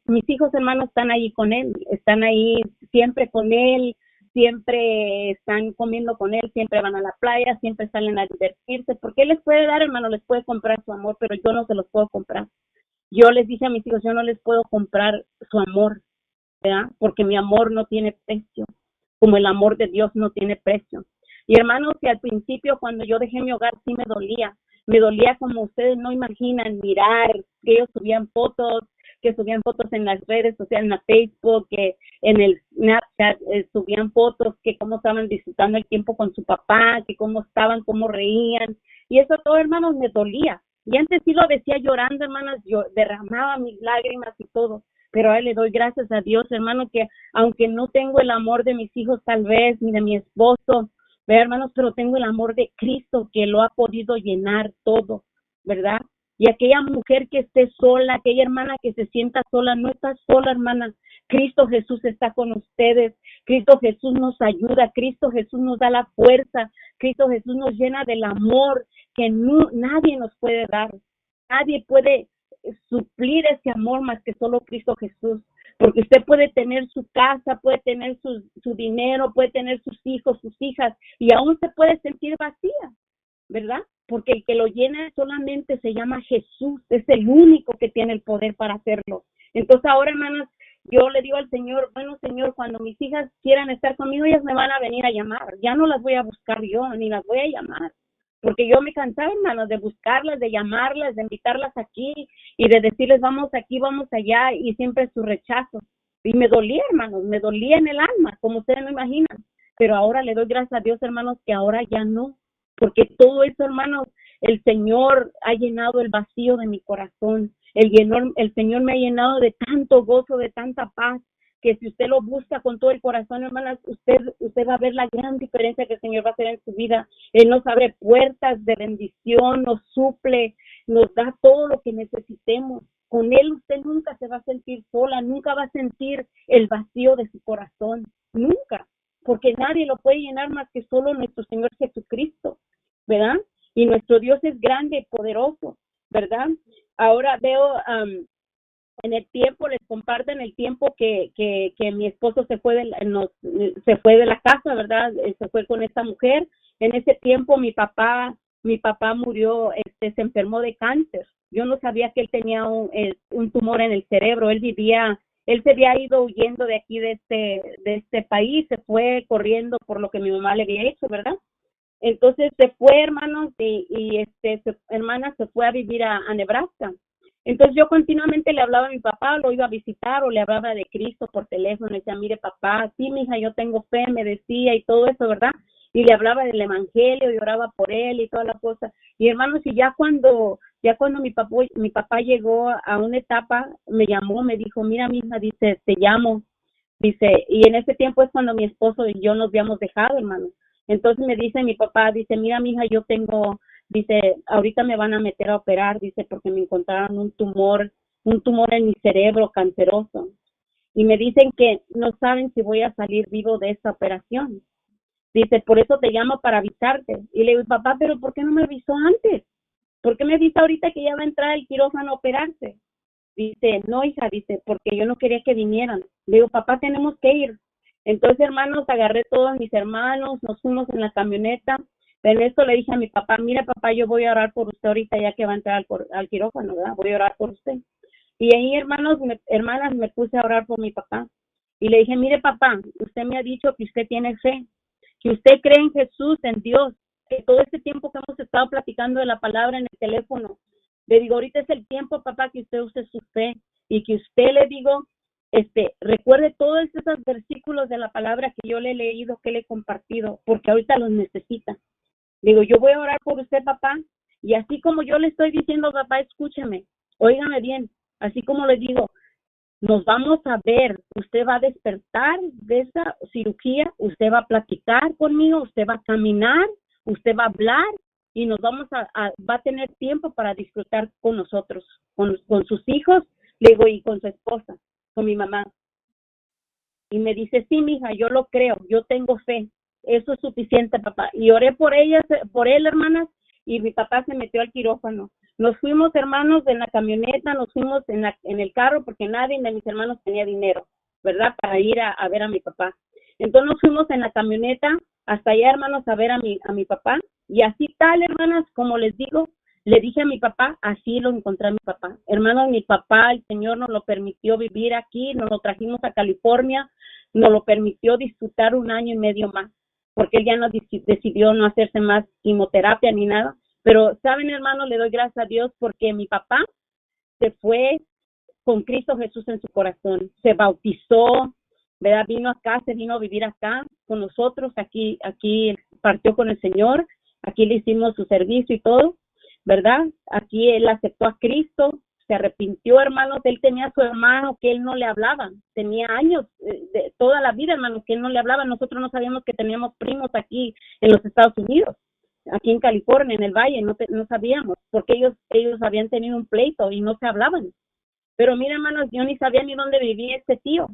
mis hijos, hermanos, están ahí con él, están ahí siempre con él, siempre están comiendo con él, siempre van a la playa, siempre salen a divertirse, porque él les puede dar, hermano, les puede comprar su amor, pero yo no se los puedo comprar. Yo les dije a mis hijos, yo no les puedo comprar su amor, ¿verdad? Porque mi amor no tiene precio, como el amor de Dios no tiene precio. Y hermanos, que al principio cuando yo dejé mi hogar sí me dolía como ustedes no imaginan mirar que ellos subían fotos en las redes sociales, en la Facebook, que en el Snapchat subían fotos, que cómo estaban disfrutando el tiempo con su papá, que cómo estaban, cómo reían, y eso todo, hermanos, me dolía. Y antes sí lo decía llorando, hermanas, yo derramaba mis lágrimas y todo, pero a él le doy gracias a Dios, hermano, que aunque no tengo el amor de mis hijos tal vez, ni de mi esposo, ¿verdad, hermanos? Pero tengo el amor de Cristo que lo ha podido llenar todo, ¿verdad? Y aquella mujer que esté sola, aquella hermana que se sienta sola, no está sola, hermana. Cristo Jesús está con ustedes. Cristo Jesús nos ayuda. Cristo Jesús nos da la fuerza. Cristo Jesús nos llena del amor que nadie nos puede dar. nadie puede suplir ese amor más que solo Cristo Jesús. Porque usted puede tener su casa, puede tener su dinero, puede tener sus hijos, sus hijas, y aún se puede sentir vacía, ¿verdad? Porque el que lo llena solamente se llama Jesús, es el único que tiene el poder para hacerlo. Entonces ahora, hermanos, yo le digo al Señor, bueno, Señor, cuando mis hijas quieran estar conmigo, ellas me van a venir a llamar. Ya no las voy a buscar yo, ni las voy a llamar. Porque yo me cansaba, hermanos, de buscarlas, de llamarlas, de invitarlas aquí y de decirles, vamos aquí, vamos allá, y siempre su rechazo. Y me dolía, hermanos, me dolía en el alma, como ustedes no imaginan. Pero ahora le doy gracias a Dios, hermanos, que ahora ya no. Porque todo eso, hermanos, el Señor ha llenado el vacío de mi corazón. El Señor me ha llenado de tanto gozo, de tanta paz, que si usted lo busca con todo el corazón, hermanas, usted va a ver la gran diferencia que el Señor va a hacer en su vida. Él nos abre puertas de bendición, nos suple, nos da todo lo que necesitemos. Con Él usted nunca se va a sentir sola, nunca va a sentir el vacío de su corazón, nunca, porque nadie lo puede llenar más que solo nuestro Señor Jesucristo, ¿verdad? Y nuestro Dios es grande y poderoso, ¿verdad? Ahora veo en el tiempo, les comparto en el tiempo que mi esposo se fue de la casa, ¿verdad? Se fue con esta mujer. En ese tiempo mi papá murió, se enfermó de cáncer. Yo no sabía que él tenía un tumor en el cerebro. Él se había ido huyendo de aquí, de este país, se fue corriendo por lo que mi mamá le había hecho, ¿verdad? Entonces se fue, hermanos, hermana se fue a vivir a Nebraska. Entonces yo continuamente le hablaba a mi papá, lo iba a visitar o le hablaba de Cristo por teléfono, le decía, mire papá, sí mija, yo tengo fe, me decía y todo eso, ¿verdad? Y le hablaba del evangelio y oraba por él y toda la cosa. Y hermanos, y ya cuando mi papá llegó a una etapa, me llamó, me dijo, mira mija, dice, te llamo, dice, y en ese tiempo es cuando mi esposo y yo nos habíamos dejado, hermanos. Entonces me dice mi papá, dice, mira mija, dice, ahorita me van a meter a operar, dice, porque me encontraron un tumor en mi cerebro canceroso. Y me dicen que no saben si voy a salir vivo de esta operación. Dice, por eso te llamo para avisarte. Y le digo, papá, pero ¿por qué no me avisó antes? ¿Por qué me avisa ahorita que ya va a entrar al quirófano a operarse? Dice, no, hija, dice, porque yo no quería que vinieran. Le digo, papá, tenemos que ir. Entonces, hermanos, agarré todos mis hermanos, nos fuimos en la camioneta. En esto le dije a mi papá, mira, papá, yo voy a orar por usted ahorita ya que va a entrar al quirófano, ¿verdad? Voy a orar por usted. Y ahí, hermanas, me puse a orar por mi papá. Y le dije, mire, papá, usted me ha dicho que usted tiene fe, que usted cree en Jesús, en Dios, que todo este tiempo que hemos estado platicando de la palabra en el teléfono, le digo, ahorita es el tiempo, papá, que usted use su fe y que usted, le digo, recuerde todos esos versículos de la palabra que yo le he leído, que le he compartido, porque ahorita los necesita. Digo, yo voy a orar por usted, papá, y así como yo le estoy diciendo, papá, escúcheme, óigame bien, así como le digo, nos vamos a ver, usted va a despertar de esa cirugía, usted va a platicar conmigo, usted va a caminar, usted va a hablar, y nos va a tener tiempo para disfrutar con nosotros, con sus hijos, le digo, y con su esposa, con mi mamá. Y me dice, sí, mija, yo lo creo, yo tengo fe, eso es suficiente, papá. Y oré por él, hermanas, y mi papá se metió al quirófano. Nos fuimos, hermanos, en la camioneta, nos fuimos en el carro, porque nadie de mis hermanos tenía dinero, ¿verdad?, para ir a ver a mi papá. Entonces nos fuimos en la camioneta hasta allá, hermanos, a ver a mi papá. Y así tal, hermanas, como les digo, le dije a mi papá, así lo encontré a mi papá. Hermanos, mi papá, el Señor nos lo permitió vivir aquí, nos lo trajimos a California, nos lo permitió disfrutar 1 año y medio más, porque él ya no decidió no hacerse más quimioterapia ni nada. Pero, ¿saben, hermanos? Le doy gracias a Dios porque mi papá se fue con Cristo Jesús en su corazón, se bautizó, ¿verdad? Se vino a vivir acá con nosotros, aquí partió con el Señor, aquí le hicimos su servicio y todo, ¿verdad? Aquí él aceptó a Cristo, se arrepintió, hermanos. Él tenía a su hermano que él no le hablaba, tenía años, de toda la vida, hermanos, que él no le hablaba. Nosotros no sabíamos que teníamos primos aquí en los Estados Unidos, aquí en California, en el Valle, no sabíamos, porque ellos habían tenido un pleito y no se hablaban. Pero mira, hermanos, yo ni sabía ni dónde vivía este tío.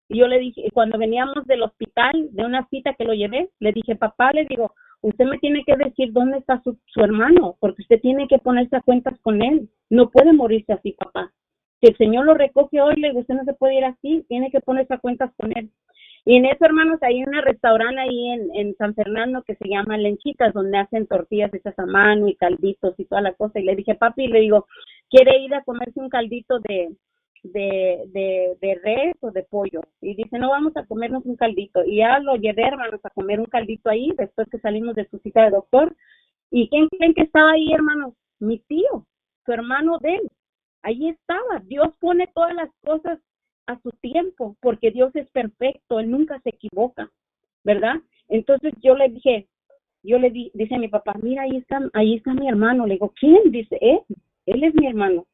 Y yo le dije, cuando veníamos del hospital, de una cita que lo llevé, le dije, papá, le digo, usted me tiene que decir dónde está su hermano, porque usted tiene que ponerse a cuentas con él. no puede morirse así, papá. Si el Señor lo recoge hoy, le digo, usted no se puede ir así, tiene que ponerse a cuentas con él. Y en eso, hermanos, hay un restaurante ahí en San Fernando que se llama Lenchitas, donde hacen tortillas hechas a mano y calditos y toda la cosa. Y le dije, papi, le digo, ¿quiere ir a comerse un caldito de res o de pollo? Y dice, no, vamos a comernos un caldito. Y ya lo llevé, hermanos, a comer un caldito ahí, después que salimos de su cita de doctor. ¿Y quién creen que estaba ahí, hermanos? Mi tío, su hermano de él. Ahí estaba. Dios pone todas las cosas a su tiempo, porque Dios es perfecto, Él nunca se equivoca, ¿verdad? Entonces dice a mi papá, mira, ahí está mi hermano. Le digo, ¿quién? Dice, él es mi hermano.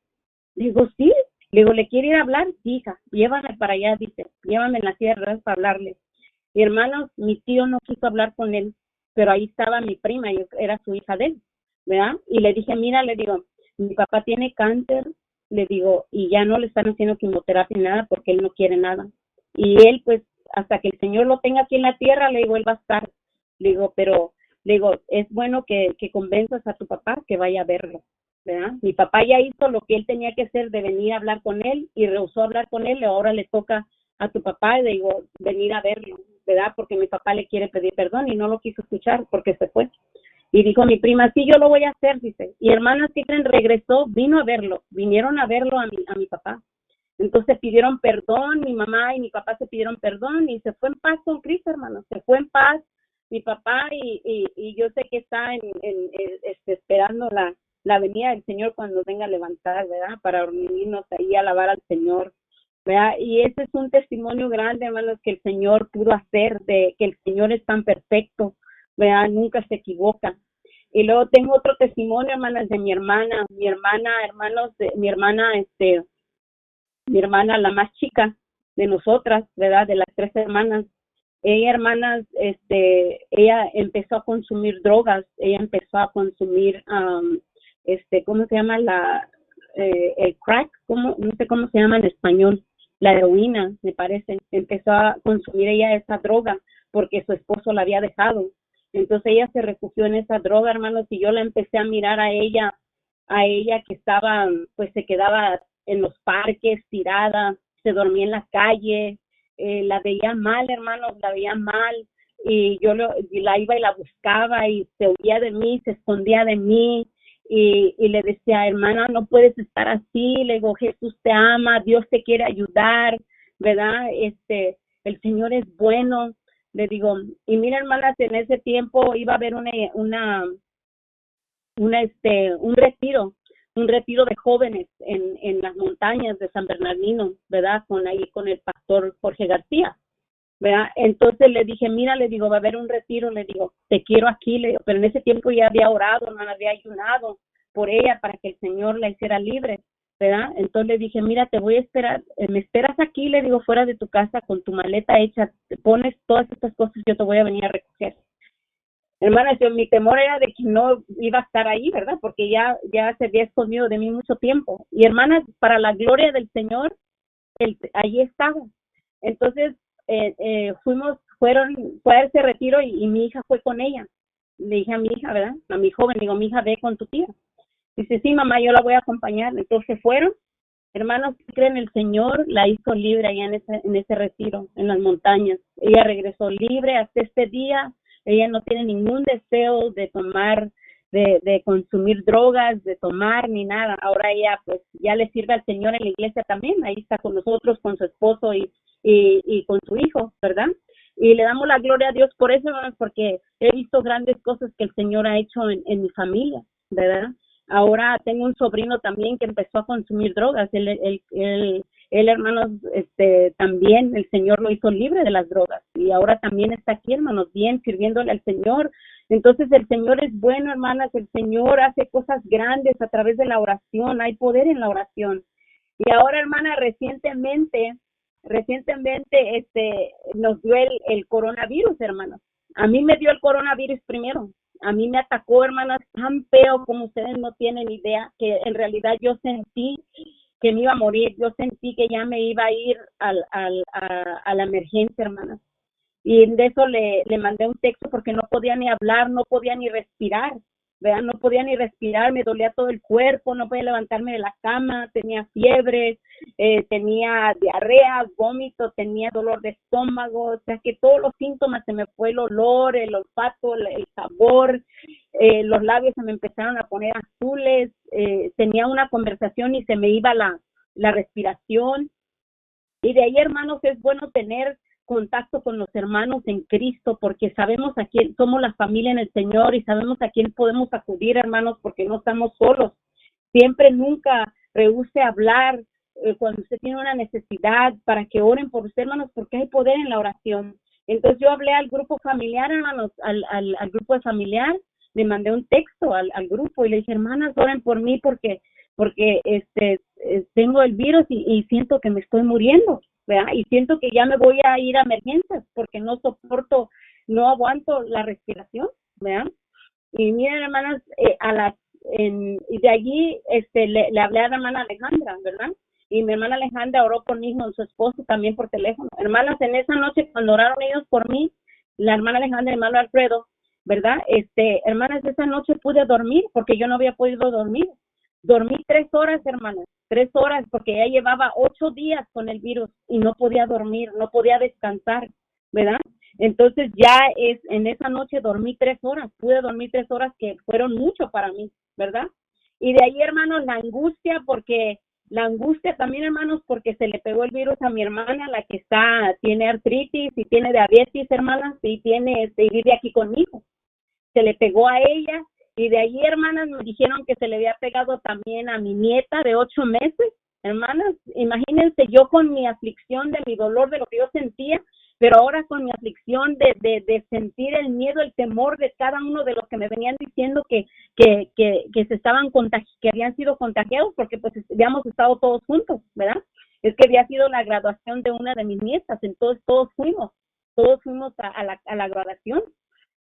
Le digo, sí. Le digo, ¿le quiere ir a hablar? Sí, hija, llévame para allá, dice, llévame en la silla de ruedas para hablarle. Mi hermano, mi tío no quiso hablar con él, pero ahí estaba mi prima, yo era su hija de él, ¿verdad? Y le dije, mira, le digo, mi papá tiene cáncer, le digo, y ya no le están haciendo quimioterapia ni nada porque él no quiere nada. Y él, pues, hasta que el Señor lo tenga aquí en la tierra, le digo, él va a estar. Le digo, pero, le digo, es bueno que convenzas a tu papá que vaya a verlo, ¿verdad? Mi papá ya hizo lo que él tenía que hacer de venir a hablar con él y rehusó hablar con él, y ahora le toca a tu papá, le digo, venir a verlo, ¿verdad? Porque mi papá le quiere pedir perdón y no lo quiso escuchar porque se fue. Y dijo mi prima, sí, yo lo voy a hacer, dice. Y hermanas, ¿qué creen? Regresó, vino a verlo, vinieron a verlo a mi papá. Entonces pidieron perdón, mi mamá y mi papá se pidieron perdón y se fue en paz con Cristo, hermanos. Se fue en paz mi papá y yo sé que está esperando la venida del Señor cuando venga a levantar, ¿verdad? Para reunirnos ahí a alabar al Señor, ¿verdad? Y ese es un testimonio grande, hermanos, que el Señor pudo hacer, de que el Señor es tan perfecto, ¿verdad? Nunca se equivoca. Y luego tengo otro testimonio, hermanas, de mi hermana, hermanos, mi hermana, la más chica de nosotras, ¿verdad? De las 3 hermanas. Ella, hermanas, ella empezó a consumir drogas, ella empezó a consumir, ¿cómo se llama? El crack, no sé cómo se llama en español, la heroína, me parece. Empezó a consumir ella esa droga porque su esposo la había dejado. Entonces ella se refugió en esa droga, hermanos, y yo la empecé a mirar a ella que estaba, pues se quedaba en los parques tirada, se dormía en la calle, la veía mal, hermanos, la veía mal, y y la iba y la buscaba y se huía de mí, se escondía de mí, y le decía, hermana, no puedes estar así. Le digo, Jesús te ama, Dios te quiere ayudar, ¿verdad? El Señor es bueno. Le digo, y mira, hermanas, en ese tiempo iba a haber un retiro de jóvenes en las montañas de San Bernardino, ¿verdad? Con el pastor Jorge García, ¿verdad? Entonces le dije, mira, le digo, va a haber un retiro, le digo, te quiero aquí, le digo, pero en ese tiempo ya había orado, hermana, había ayunado por ella para que el Señor la hiciera libre, ¿verdad? Entonces le dije, mira, te voy a esperar, me esperas aquí, le digo, fuera de tu casa con tu maleta hecha, te pones todas estas cosas, yo te voy a venir a recoger. Hermanas, mi temor era de que no iba a estar ahí, ¿verdad? Porque ya se había escondido de mí mucho tiempo. Y hermanas, para la gloria del Señor, allí estaba. Entonces, fue a ese retiro y mi hija fue con ella. Le dije a mi hija, ¿verdad? A mi joven, digo, mi hija, ve con tu tía. Dice, sí, mamá, yo la voy a acompañar. Entonces fueron. Hermanos, creen, el Señor la hizo libre allá en ese retiro, en las montañas. Ella regresó libre hasta este día. Ella no tiene ningún deseo de tomar, de consumir drogas, de tomar ni nada. Ahora ella pues ya le sirve al Señor en la iglesia también. Ahí está con nosotros, con su esposo y con su hijo, ¿verdad? Y le damos la gloria a Dios por eso, hermanos, porque he visto grandes cosas que el Señor ha hecho en mi familia, ¿verdad? Ahora tengo un sobrino también que empezó a consumir drogas. Él, hermanos, también el Señor lo hizo libre de las drogas. Y ahora también está aquí, hermanos, bien, sirviéndole al Señor. Entonces el Señor es bueno, hermanas. El Señor hace cosas grandes a través de la oración. Hay poder en la oración. Y ahora, hermana, recientemente, nos dio el coronavirus, hermanos. A mí me dio el coronavirus primero. A mí me atacó, hermanas, tan feo como ustedes no tienen idea, que en realidad yo sentí que me iba a morir. Yo sentí que ya me iba a ir a la emergencia, hermanas. Y de eso le mandé un texto porque no podía ni hablar, no podía ni respirar. ¿verdad? No podía ni respirar, me dolía todo el cuerpo, no podía levantarme de la cama, tenía fiebre, tenía diarrea, vómito, tenía dolor de estómago, o sea que todos los síntomas, se me fue el olor, el olfato, el sabor, los labios se me empezaron a poner azules, tenía una conversación y se me iba la respiración. Y de ahí, hermanos, es bueno tener contacto con los hermanos en Cristo, porque sabemos a quién somos, la familia en el Señor, y sabemos a quién podemos acudir, hermanos, porque no estamos solos. Siempre, nunca rehúse hablar cuando usted tiene una necesidad, para que oren por usted, hermanos, porque hay poder en la oración. Entonces yo hablé al grupo familiar, hermanos, al grupo de familiar, le mandé un texto al grupo y le dije, hermanas, oren por mí porque tengo el virus y siento que me estoy muriendo, ¿verdad? Y siento que ya me voy a ir a emergencias porque no soporto, no aguanto la respiración, ¿verdad? Y miren, hermanas, y de allí le hablé a la hermana Alejandra, ¿verdad? Y mi hermana Alejandra oró por mí con su esposo también por teléfono. Hermanas, en esa noche cuando oraron ellos por mí, la hermana Alejandra y el hermano Alfredo, ¿verdad? Hermanas, esa noche pude dormir porque yo no había podido dormir. Dormí 3 horas, hermanas, 3 horas, porque ya llevaba 8 días con el virus y no podía dormir, no podía descansar, ¿verdad? Entonces ya en esa noche dormí 3 horas, pude dormir 3 horas que fueron mucho para mí, ¿verdad? Y de ahí, hermanos, la angustia también, hermanos, porque se le pegó el virus a mi hermana, la que tiene artritis y tiene diabetes, hermanas, y vive aquí conmigo. Se le pegó a ella. Y de ahí, hermanas, nos dijeron que se le había pegado también a mi nieta de 8 meses. Hermanas, imagínense, yo con mi aflicción de mi dolor, de lo que yo sentía, pero ahora con mi aflicción de sentir el miedo, el temor de cada uno de los que me venían diciendo que se estaban que habían sido contagiados, porque pues habíamos estado todos juntos, ¿verdad? Es que había sido la graduación de una de mis nietas, entonces todos fuimos a la graduación.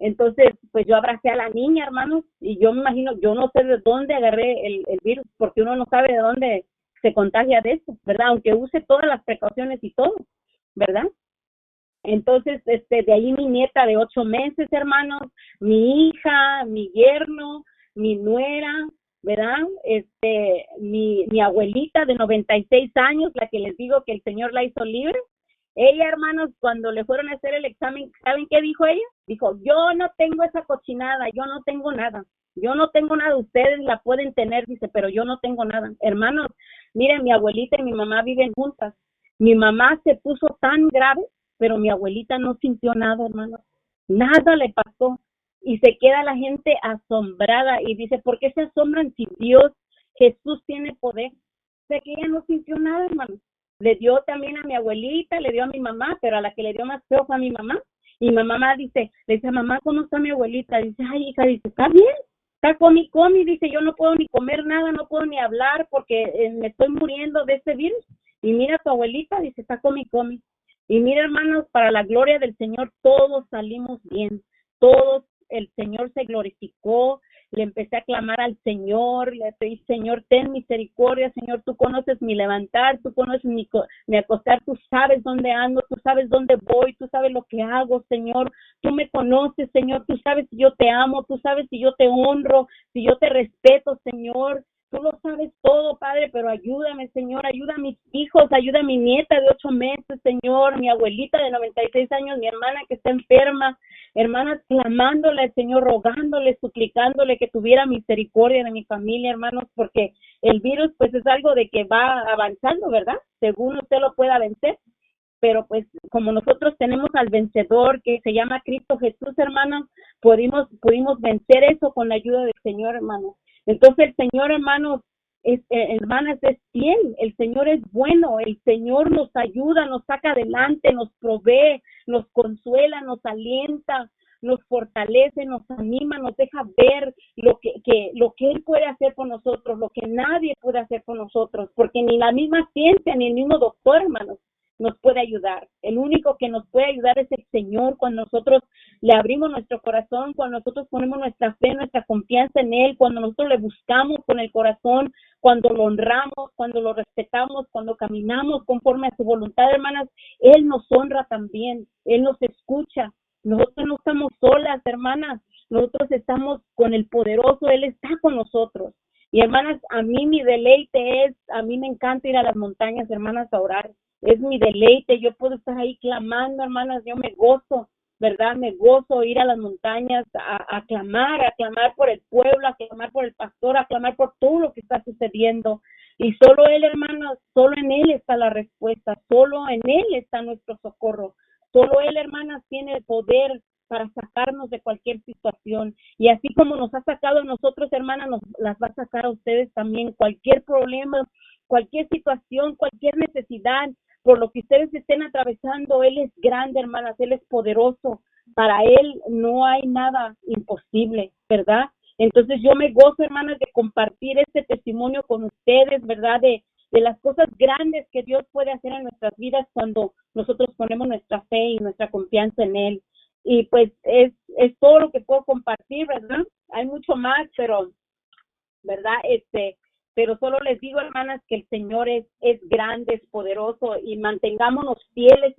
Entonces, pues yo abracé a la niña, hermanos, y yo me imagino, yo no sé de dónde agarré el virus, porque uno no sabe de dónde se contagia de eso, ¿verdad? Aunque use todas las precauciones y todo, ¿verdad? Entonces, de ahí mi nieta de 8 meses, hermanos, mi hija, mi yerno, mi nuera, ¿verdad? Mi abuelita de 96 años, la que les digo que el Señor la hizo libre. Ella, hermanos, cuando le fueron a hacer el examen, ¿saben qué dijo ella? Dijo, yo no tengo esa cochinada, yo no tengo nada. Yo no tengo nada, ustedes la pueden tener, dice, pero yo no tengo nada. Hermanos, miren, mi abuelita y mi mamá viven juntas. Mi mamá se puso tan grave, pero mi abuelita no sintió nada, hermanos. Nada le pasó. Y se queda la gente asombrada y dice, ¿por qué se asombran si Dios, Jesús tiene poder? O sea que ella no sintió nada, hermanos. Le dio también a mi abuelita, le dio a mi mamá, pero a la que le dio más feo fue a mi mamá. Y mi mamá le dice, mamá, ¿cómo está mi abuelita? Dice, ay, hija, dice, está bien, está comi, dice, yo no puedo ni comer nada, no puedo ni hablar porque me estoy muriendo de este virus. Y mira tu abuelita, dice, está comi. Y mira, hermanos, para la gloria del Señor, todos salimos bien, todos, el Señor se glorificó, le empecé a clamar al Señor, le pedí, Señor, ten misericordia, Señor, tú conoces mi levantar, tú conoces mi acostar, tú sabes dónde ando, tú sabes dónde voy, tú sabes lo que hago, Señor, tú me conoces, Señor, tú sabes si yo te amo, tú sabes si yo te honro, si yo te respeto, Señor, tú lo sabes todo, Padre, pero ayúdame, Señor, ayuda a mis hijos, ayuda a mi nieta de 8 meses, Señor, mi abuelita de 96 años, mi hermana que está enferma, hermanas, clamándole al Señor, rogándole, suplicándole que tuviera misericordia de mi familia, hermanos, porque el virus, pues, es algo de que va avanzando, ¿verdad? Según usted lo pueda vencer, pero pues como nosotros tenemos al vencedor que se llama Cristo Jesús, hermanos, pudimos vencer eso con la ayuda del Señor, hermanos. Entonces el Señor, hermanos, hermanas, es fiel, el Señor es bueno, el Señor nos ayuda, nos saca adelante, nos provee, nos consuela, nos alienta, nos fortalece, nos anima, nos deja ver lo que Él puede hacer por nosotros, lo que nadie puede hacer por nosotros, porque ni la misma ciencia, ni el mismo doctor, hermanos, nos puede ayudar. El único que nos puede ayudar es el Señor cuando nosotros le abrimos nuestro corazón, cuando nosotros ponemos nuestra fe, nuestra confianza en Él, cuando nosotros le buscamos con el corazón, cuando lo honramos, cuando lo respetamos, cuando caminamos conforme a su voluntad, hermanas, Él nos honra también, Él nos escucha. Nosotros no estamos solas, hermanas. nosotros estamos con el poderoso, Él está con nosotros. Y hermanas, a mí mi deleite a mí me encanta ir a las montañas, hermanas, a orar. Es mi deleite, yo puedo estar ahí clamando, hermanas, yo me gozo, ¿verdad? Me gozo ir a las montañas a clamar por el pueblo, a clamar por el pastor, a clamar por todo lo que está sucediendo. Y solo Él, hermanos, solo en Él está la respuesta, solo en Él está nuestro socorro. Solo Él, hermanas, tiene el poder para sacarnos de cualquier situación. Y así como nos ha sacado a nosotros, hermanas, nos las va a sacar a ustedes también. Cualquier problema, cualquier situación, cualquier necesidad, por lo que ustedes estén atravesando, Él es grande, hermanas, Él es poderoso. Para Él no hay nada imposible, ¿verdad? Entonces yo me gozo, hermanas, de compartir este testimonio con ustedes, ¿verdad? De las cosas grandes que Dios puede hacer en nuestras vidas cuando nosotros ponemos nuestra fe y nuestra confianza en Él. Y pues es todo lo que puedo compartir, ¿verdad? Hay mucho más, pero, ¿verdad? Pero solo les digo, hermanas, que el Señor es grande, es poderoso y mantengámonos fieles